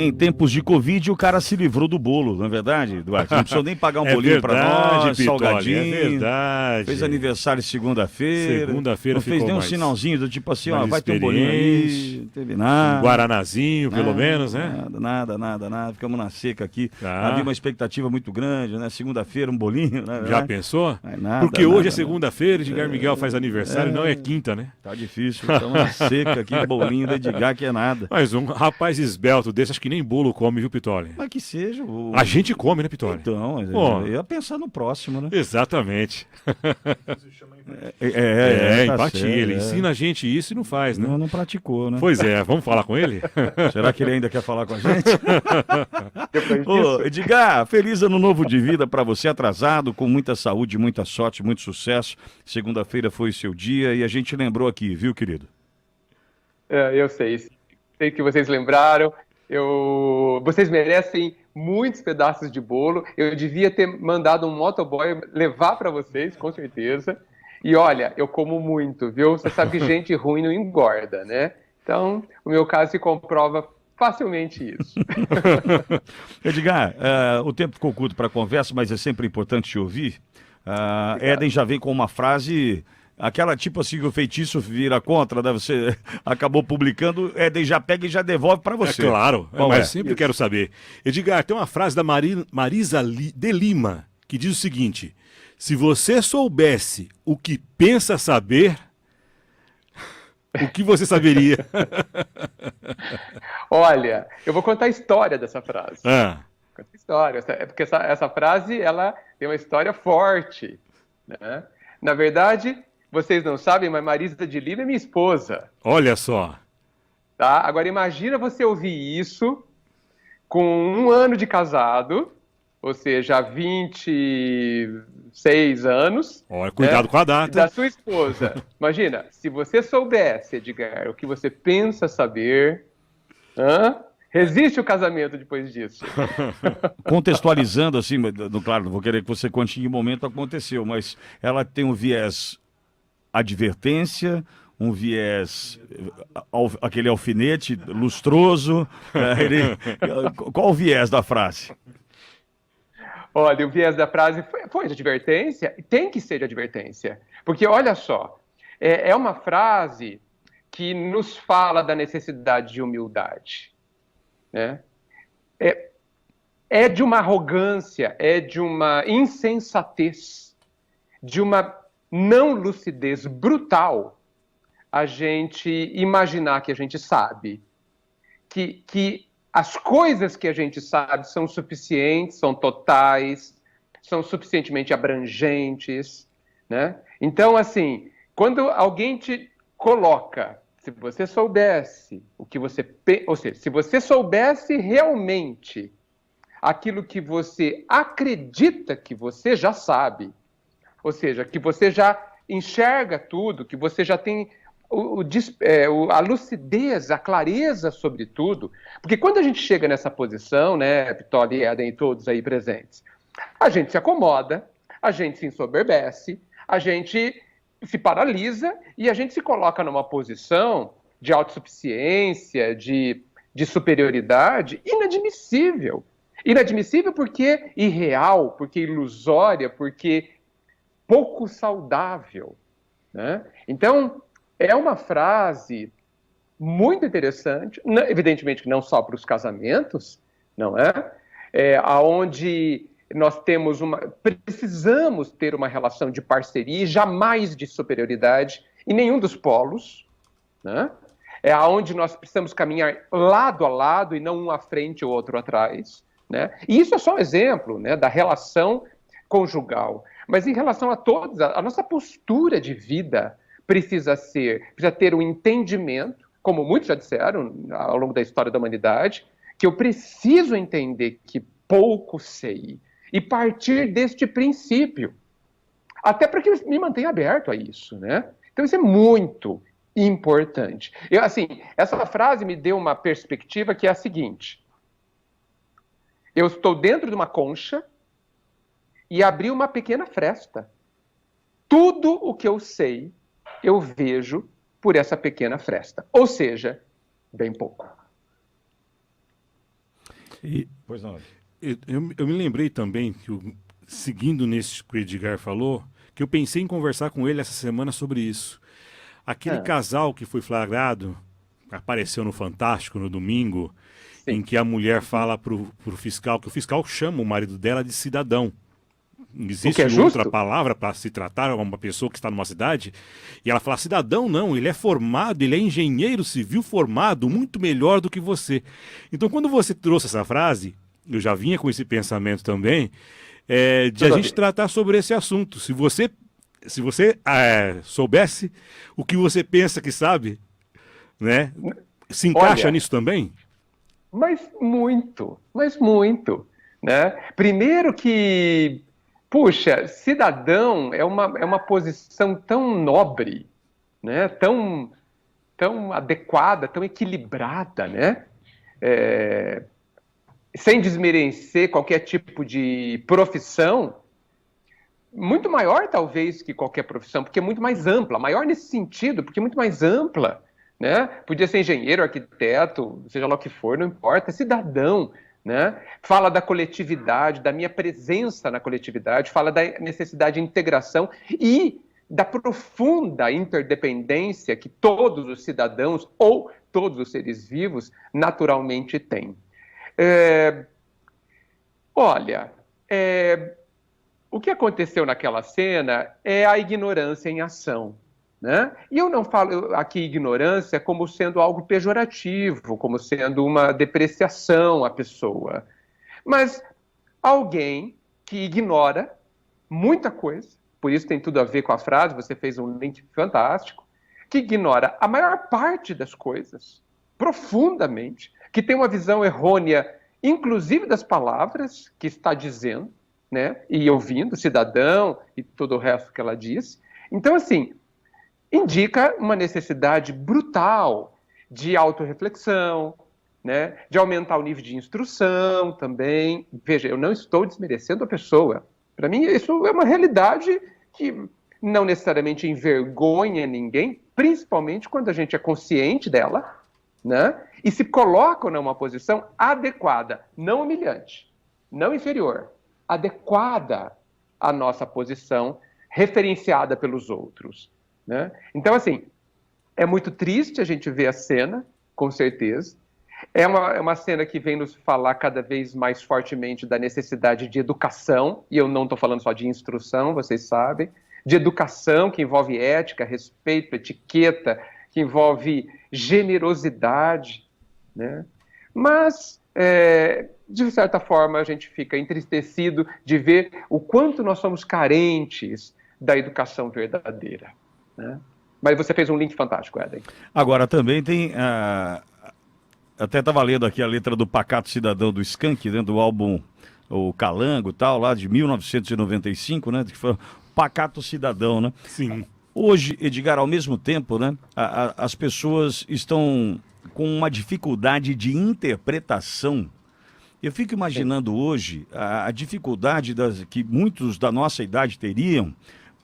Em tempos de Covid, o cara se livrou do bolo, não é verdade, Duarte? Não precisou nem pagar um bolinho para nós, Pitoli, salgadinho. é verdade. Fez aniversário segunda-feira. Segunda-feira Não fez ficou nem um mais, sinalzinho do tipo assim, ó, mais vai ter um bolinho aí. Não teve nada. Um guaranazinho, pelo Nada, menos, né? Nada. Ficamos na seca aqui. Tá. Havia uma expectativa muito grande, né? Segunda-feira, um bolinho, né? Já pensou? Nada, Porque hoje é nada. segunda-feira, Edgar Miguel faz aniversário, não é quinta, né? Tá difícil, estamos na seca aqui, bolinho de Edgar que é nada. Mas um rapaz esbelto desse, acho que nem bolo come, viu, Pitoli? Mas que seja. A gente come, né, Pitoli? Então, Pô. eu ia pensar no próximo, né? Exatamente. Tá empatia. certo, Ele ensina a gente isso e não faz, né? Não praticou, né? Pois é, vamos falar com ele? Será que ele ainda quer falar com a gente? Ô, Edgar, feliz ano novo de vida para você, atrasado, com muita saúde, muita sorte, muito sucesso. Segunda-feira foi seu dia e a gente lembrou aqui, viu, querido? Eu sei que vocês lembraram. Vocês merecem muitos pedaços de bolo. Eu devia ter mandado um motoboy levar para vocês, com certeza. E olha, eu como muito, viu? Você sabe que gente ruim não engorda, né? Então, o meu caso se comprova facilmente isso. Edgar, o tempo ficou curto para a conversa, mas é sempre importante te ouvir. Éden já vem com uma frase, aquela tipo assim que o feitiço vira contra, né? Você acabou publicando, Éden já pega e já devolve para você. É claro, Qual mas é? sempre quero saber. Edgar, tem uma frase da Marisa de Lima que diz o seguinte: se você soubesse o que pensa saber, o que você saberia? Olha, eu vou contar a história dessa frase. História. É porque essa frase, ela tem uma história forte, né? Na verdade, vocês não sabem, mas Marisa de Lima é minha esposa. Olha só. Tá? Agora imagina você ouvir isso com 1 ano de casado, ou seja, 26 anos. Olha, cuidado com a data. Da sua esposa. Imagina, se você soubesse, Edgar, o que você pensa saber, resiste o casamento depois disso. Contextualizando assim, claro, não vou querer que você conte em que momento aconteceu, mas ela tem um viés advertência, um viés, aquele alfinete lustroso. Qual o viés da frase? Olha, o viés da frase foi de advertência, e tem que ser de advertência. Porque, olha só, é uma frase que nos fala da necessidade de humildade. Né? É de uma arrogância, é de uma insensatez, de uma não lucidez brutal a gente imaginar que a gente sabe, que as coisas que a gente sabe são suficientes, são totais, são suficientemente abrangentes, né? Então, assim, quando alguém te coloca, se você soubesse o que você... Ou seja, se você soubesse realmente aquilo que você acredita que você já sabe, ou seja, que você já enxerga tudo, que você já tem a lucidez, a clareza sobre tudo, porque quando a gente chega nessa posição, né, Pitoli, Éden e todos aí presentes, a gente se acomoda, a gente se ensoberbece, a gente se paralisa e a gente se coloca numa posição de autossuficiência, de superioridade inadmissível. Inadmissível porque irreal, porque ilusória, porque pouco saudável, né? Então, é uma frase muito interessante, evidentemente que não só para os casamentos, não é? Onde nós precisamos ter uma relação de parceria e jamais de superioridade em nenhum dos polos, né? É aonde nós precisamos caminhar lado a lado e não um à frente e o outro atrás, né? E isso é só um exemplo, né, da relação conjugal. Mas em relação a todos, a nossa postura de vida precisa ter um entendimento, como muitos já disseram ao longo da história da humanidade, que eu preciso entender que pouco sei e partir deste princípio, até para que eu me mantenha aberto a isso, né? Então isso é muito importante. Essa frase me deu uma perspectiva que é a seguinte: eu estou dentro de uma concha e abri uma pequena fresta. Tudo o que eu sei, eu vejo por essa pequena fresta. Ou seja, bem pouco. Pois não. Eu me lembrei também, seguindo nesse que o Edgar falou, que eu pensei em conversar com ele essa semana sobre isso. Aquele casal que foi flagrado, apareceu no Fantástico no domingo, Sim. em que a mulher fala pro fiscal, que o fiscal chama o marido dela de cidadão. Existe é justo? outra palavra para se tratar uma pessoa que está numa cidade? E ela fala, cidadão não, ele é formado, ele é engenheiro civil formado, muito melhor do que você. Então, quando você trouxe essa frase, eu já vinha com esse pensamento também, de a gente tratar sobre esse assunto. Se você soubesse o que você pensa que sabe, né? Se encaixa nisso também? Mas muito, né? Primeiro que, puxa, cidadão é uma posição tão nobre, né? Tão adequada, tão equilibrada, né? Sem desmerecer qualquer tipo de profissão, muito maior talvez que qualquer profissão, porque é muito mais ampla, maior nesse sentido, porque é muito mais ampla, né? Podia ser engenheiro, arquiteto, seja lá o que for, não importa, é cidadão, né? Fala da coletividade, da minha presença na coletividade, fala da necessidade de integração e da profunda interdependência que todos os cidadãos ou todos os seres vivos naturalmente têm. Olha, o que aconteceu naquela cena é a ignorância em ação, né? E eu não falo aqui ignorância como sendo algo pejorativo, como sendo uma depreciação à pessoa, mas alguém que ignora muita coisa, por isso tem tudo a ver com a frase, você fez um link fantástico, que ignora a maior parte das coisas, profundamente, que tem uma visão errônea, inclusive das palavras que está dizendo, né? E ouvindo, cidadão e todo o resto que ela disse. Então, assim, indica uma necessidade brutal de autorreflexão, né? De aumentar o nível de instrução também. Veja, eu não estou desmerecendo a pessoa. Para mim, isso é uma realidade que não necessariamente envergonha ninguém, principalmente quando a gente é consciente dela, né? E se coloca numa posição adequada, não humilhante, não inferior, adequada à nossa posição, referenciada pelos outros, né? Então, assim, é muito triste a gente ver a cena, com certeza. É uma cena que vem nos falar cada vez mais fortemente da necessidade de educação, e eu não estou falando só de instrução, vocês sabem, de educação que envolve ética, respeito, etiqueta, que envolve generosidade, né? Mas, de certa forma, a gente fica entristecido de ver o quanto nós somos carentes da educação verdadeira, né? Mas você fez um link fantástico, Éden. Agora, também tem... até estava lendo aqui a letra do Pacato Cidadão do Skank, dentro do álbum O Calango e tal, lá de 1995, né? Que foi Pacato Cidadão, né? Sim. Hoje, Edgar, ao mesmo tempo, né? As pessoas estão com uma dificuldade de interpretação. Eu fico imaginando hoje a dificuldade que muitos da nossa idade teriam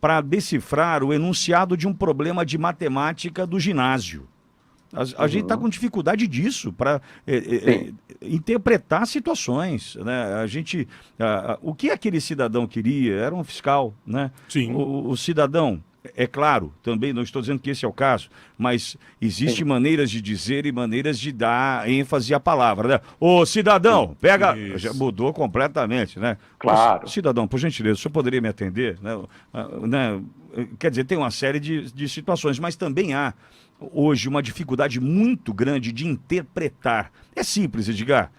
para decifrar o enunciado de um problema de matemática do ginásio. A gente está com dificuldade disso para interpretar situações, né? O que aquele cidadão queria era um fiscal, né? Sim. O cidadão, é claro, também não estou dizendo que esse é o caso, mas existem maneiras de dizer e maneiras de dar ênfase à palavra, né? Ô, cidadão, pega... Isso. Já mudou completamente, né? Claro. Ô, cidadão, por gentileza, o senhor poderia me atender? Né? Quer dizer, tem uma série de situações, mas também há hoje uma dificuldade muito grande de interpretar. É simples, Edgar.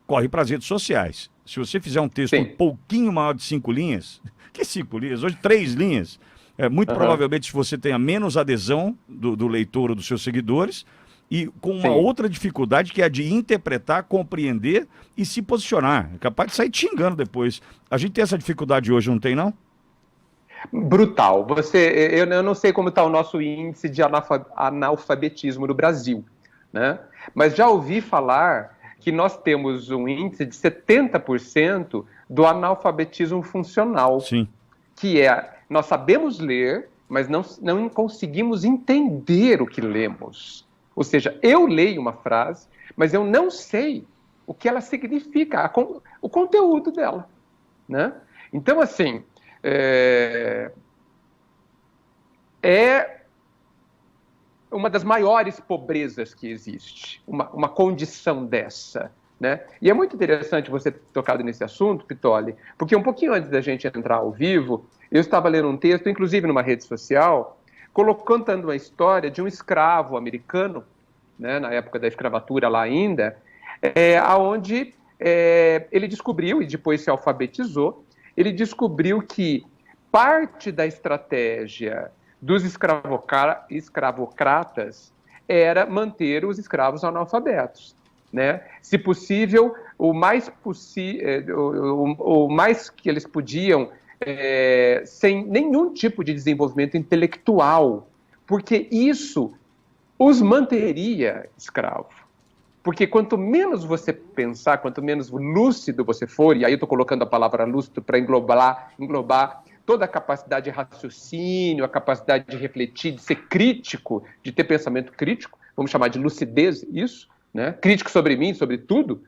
Corre para as redes sociais. Se você fizer um texto um pouquinho maior de 5 linhas, que 5 linhas? Hoje 3 linhas. Muito provavelmente você tenha menos adesão do leitor ou dos seus seguidores e com uma outra dificuldade que é a de interpretar, compreender e se posicionar. É capaz de sair te xingando depois. A gente tem essa dificuldade hoje, não tem, não? Brutal. Eu não sei como está o nosso índice de analfabetismo no Brasil, né? Mas já ouvi falar que nós temos um índice de 70% do analfabetismo funcional. Sim. Que nós sabemos ler, mas não conseguimos entender o que lemos. Ou seja, eu leio uma frase, mas eu não sei o que ela significa, o conteúdo dela, né? Então, assim, é uma das maiores pobrezas que existe, uma condição dessa, né? E é muito interessante você ter tocado nesse assunto, Pitoli, porque um pouquinho antes da gente entrar ao vivo, eu estava lendo um texto, inclusive numa rede social, contando uma história de um escravo americano, né, na época da escravatura lá ainda, onde ele descobriu, e depois se alfabetizou, ele descobriu que parte da estratégia dos escravocratas era manter os escravos analfabetos, né? Se possível, o mais que eles podiam, sem nenhum tipo de desenvolvimento intelectual, porque isso os manteria escravo. Porque quanto menos você pensar, quanto menos lúcido você for, e aí eu estou colocando a palavra lúcido para englobar toda a capacidade de raciocínio, a capacidade de refletir, de ser crítico, de ter pensamento crítico, vamos chamar de lucidez isso, né? Crítico sobre mim, sobre tudo.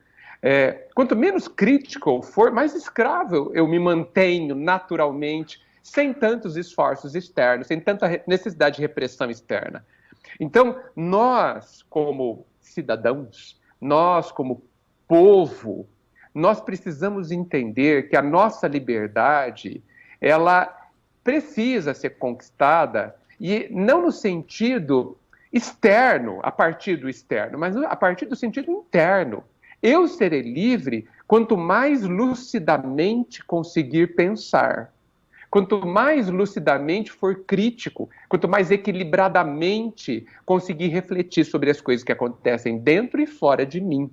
Quanto menos crítico eu for, mais escravo eu me mantenho naturalmente, sem tantos esforços externos, sem tanta necessidade de repressão externa. Então, nós, como cidadãos, nós, como povo, nós precisamos entender que a nossa liberdade, ela precisa ser conquistada, e não no sentido externo, a partir do externo, mas a partir do sentido interno. Eu serei livre quanto mais lucidamente conseguir pensar. Quanto mais lucidamente for crítico, quanto mais equilibradamente conseguir refletir sobre as coisas que acontecem dentro e fora de mim.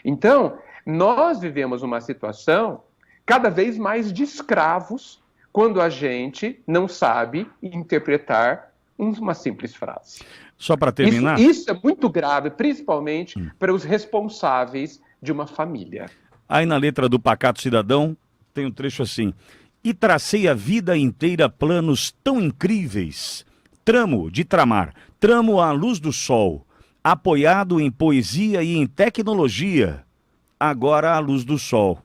Então, nós vivemos uma situação cada vez mais de escravos quando a gente não sabe interpretar uma simples frase. Só para terminar... Isso é muito grave, principalmente para os responsáveis de uma família. Aí na letra do Pacato Cidadão tem um trecho assim: e tracei a vida inteira planos tão incríveis, tramo de tramar, tramo à luz do sol, apoiado em poesia e em tecnologia, agora à luz do sol.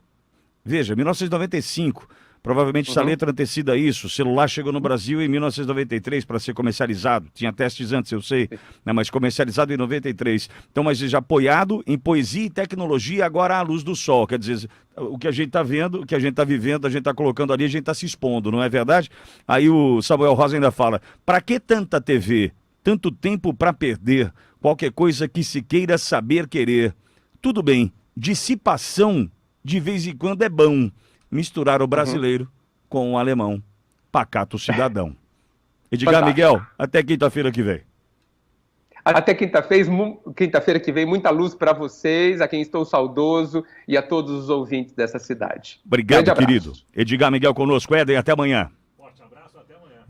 Veja, 1995, provavelmente essa letra anteceda isso. O celular chegou no Brasil em 1993 para ser comercializado. Tinha testes antes, eu sei, né, mas comercializado em 93. Então, mas já apoiado em poesia e tecnologia, agora à luz do sol. Quer dizer, o que a gente está vendo, o que a gente está vivendo, a gente está colocando ali, a gente está se expondo, não é verdade? Aí o Samuel Rosa ainda fala: para que tanta TV? Tanto tempo para perder? Qualquer coisa que se queira saber querer. Tudo bem, dissipação de vez em quando é bom. Misturar o brasileiro com o alemão. Pacato Cidadão. Edgar Miguel, até quinta-feira que vem. Até quinta-feira que vem, muita luz para vocês, a quem estou saudoso e a todos os ouvintes dessa cidade. Obrigado, querido. Edgar Miguel conosco. Éden, até amanhã.